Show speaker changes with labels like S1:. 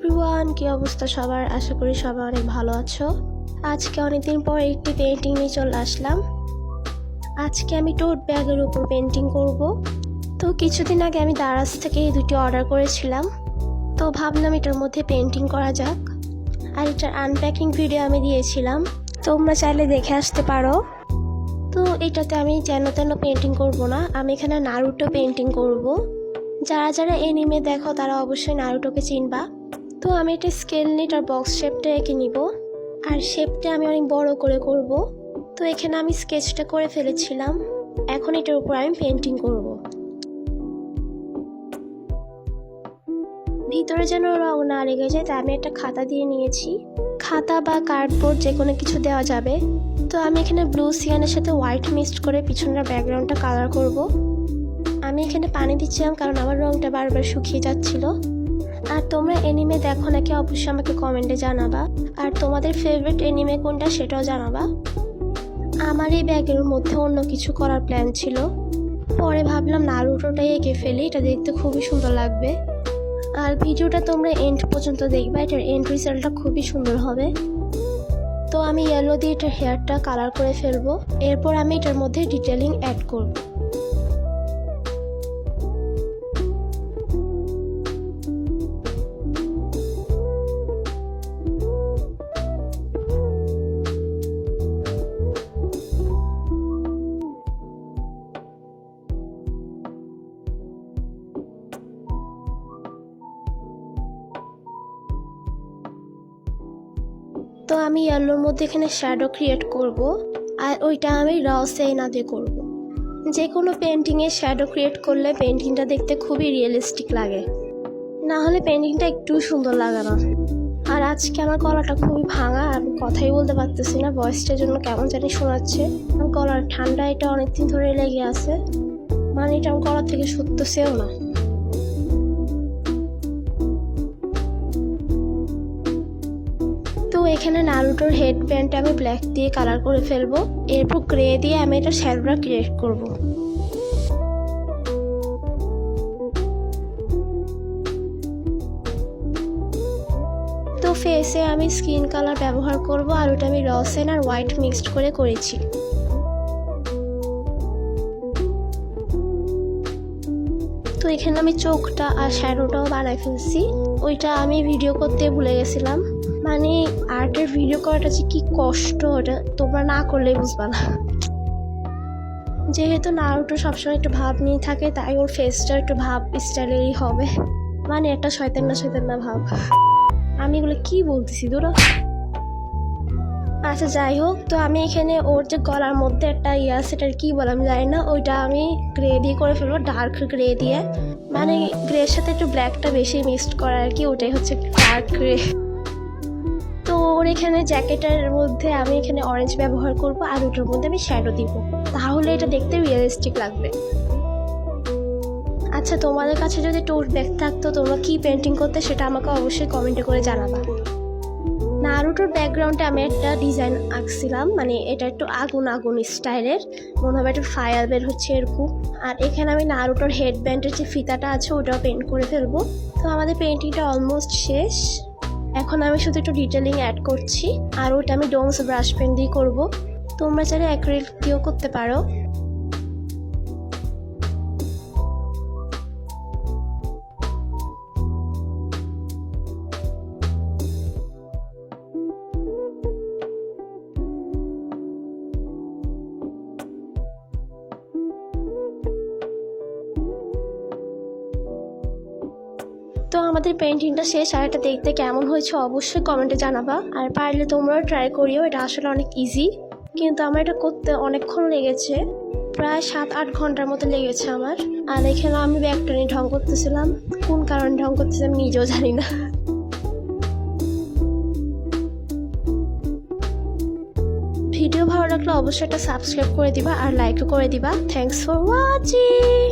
S1: Everyone, কি অবস্থা সবার? আশা করি সবাই অনেক ভালো আছো। আজকে অনেকদিন পর একটি পেন্টিং নিয়ে চলে আসলাম। আজকে আমি টোট ব্যাগের উপর পেন্টিং করব। তো কিছুদিন আগে আমি দারাজ থেকে এই দুটি অর্ডার করেছিলাম, তো ভাবলাম এটার মধ্যে পেন্টিং করা যাক। আর এটার আনপ্যাকিং ভিডিও আমি দিয়েছিলাম, তোমরা চাইলে দেখে আসতে পারো। তো এটাতে আমি যেন তেন পেন্টিং করব না, আমি এখানে নারুটো পেন্টিং করব। যারা যারা এনিমে দেখো তারা অবশ্যই নারুটোকে চিনবা। তো আমি এটা স্কেল নিয়ে এটার বক্স শেপটা এঁকে নিব, আর শেপটা আমি অনেক বড় করে করব। তো এখানে আমি স্কেচটা করে ফেলেছিলাম, এখন এটার উপর আমি পেন্টিং করব। ভিতরে যেন রং না লেগে যায় তাই আমি একটা খাতা দিয়ে নিয়েছি। খাতা বা কার্ডবোর্ড যে কোনো কিছু দেওয়া যাবে। তো আমি এখানে ব্লু সিয়ানের সাথে হোয়াইট মিক্সড করে পিছনের ব্যাকগ্রাউন্ডটা কালার করব। আমি এখানে পানি দিচ্ছিলাম কারণ আমার রংটা বারবার শুকিয়ে যাচ্ছিল। আর তোমরা এনিমে দেখো নাকি অবশ্যই আমাকে কমেন্টে জানাবা, আর তোমাদের ফেভারিট এনিমে কোনটা সেটাও জানাবা। আমার এই ব্যাগের মধ্যে অন্য কিছু করার প্ল্যান ছিল, পরে ভাবলাম নারুটোটাই এঁকে ফেলি, এটা দেখতে খুবই সুন্দর লাগবে। আর ভিডিওটা তোমরা এন্ড পর্যন্ত দেখবা, এটার এন্ড রেজাল্টটা খুবই সুন্দর হবে। তো আমি ইয়েলো দিয়ে এটার হেয়ারটা কালার করে ফেলবো, এরপর আমি এটার মধ্যে ডিটেলিং অ্যাড করব। তো আমি ইয়েলোর মধ্যে এখানে শ্যাডো ক্রিয়েট করব, আর ওইটা আমি র সেনা দিয়ে করব। যে কোনো পেন্টিংয়ে শ্যাডো ক্রিয়েট করলে পেন্টিংটা দেখতে খুবই রিয়েলিস্টিক লাগে, না হলে পেন্টিংটা একটু সুন্দর লাগে না। আর আজকে আমার গলাটা খুবই ভাঙা, আমি কথাই বলতে পারতেছি না, ভয়েসটার জন্য কেমন জানি শোনাচ্ছে। আমার গলার ঠান্ডা এটা অনেকদিন ধরে লেগে আছে, মানে এটা আমার গলা থেকে সরতেছেও না। তো এখানে নারুটোর হেড ব্যান্ডটা আমি ব্ল্যাক দিয়ে কালার করে ফেলবো, এরপর গ্রে দিয়ে আমি এটা শ্যাডোটা ক্রিয়েট করব। তো ফেসে আমি স্কিন কালার ব্যবহার করব, আর ওটা আমি রসেন আর হোয়াইট মিক্সড করে করেছি। তো এখানে আমি চোখটা আর শ্যাডোটাও বানাই ফেলছি, ওইটা আমি ভিডিও করতে ভুলে গেছিলাম। মানে আর্টের ভিডিও করাটা যে কি কষ্ট, ওটা তোমরা না করলেই বুঝবা না। যেহেতু নারুটো সবসময় একটু ভাব নিয়ে থাকে, তাই ওর ফেসটা একটু ভাব স্টাইলেরই হবে, মানে একটা শয়তান না ভাব। আমি এগুলো কি বলতেছি দূরা। আচ্ছা যাই হোক, তো আমি এখানে ওর যে গলার মধ্যে একটা সেটার কি বলে আমি জানি না, ওইটা আমি গ্রে দিয়ে করে ফেলবো, ডার্ক গ্রে দিয়ে। মানে গ্রের সাথে একটু ব্ল্যাকটা বেশি মিক্সড করা আর কি, ওটাই হচ্ছে ডার্ক গ্রে। তো ওর এখানে জ্যাকেটের মধ্যে আমি এখানে অরেঞ্জ ব্যবহার করব, আর ওটার মধ্যে আমি শ্যাডো দিব, তাহলে এটা দেখতে রিয়েলিস্টিক লাগবে। আচ্ছা, তোমাদের কাছে যদি টোট ব্যাগ থাকতো তোমরা কি পেন্টিং করতে সেটা আমাকে অবশ্যই কমেন্টে করে জানাবা। নারুটোর ব্যাকগ্রাউন্ডে আমি একটা ডিজাইন আঁকছিলাম, মানে এটা একটু আগুন আগুন স্টাইলের, মনে হবে একটু ফায়ার বের হচ্ছে এরকম। আর এখানে আমি নারুটোর হেড ব্যান্ডের যে ফিতাটা আছে ওটাও পেন্ট করে ফেলবো। তো আমাদের পেন্টিংটা অলমোস্ট শেষ, এখন আমি শুধু একটু ডিটেলিং অ্যাড করছি, আর ওটা আমি ডোমস ব্রাশ পেন দিয়ে করবো। তোমরা চাইলে অ্যাক্রিলিক দিয়েও করতে পারো। তো আমাদের পেন্টিংটা শেষ, আর এটা দেখতে কেমন হয়েছে অবশ্যই কমেন্টে জানাবা। আর পারলে তোমরাও ট্রাই করিও, এটা আসলে অনেক ইজি, কিন্তু আমার এটা করতে অনেকক্ষণ লেগেছে, প্রায় 7-8 ঘন্টার মতো লেগেছে আমার। আর এখানে আমি ব্যাগটা নিয়ে ঢং করতেছিলাম, কোন কারণে ঢং করতেছিলাম নিজেও জানি না। ভিডিও ভালো লাগলে অবশ্যই একটা সাবস্ক্রাইব করে দিবা আর লাইকও করে দিবা। Thanks for watching.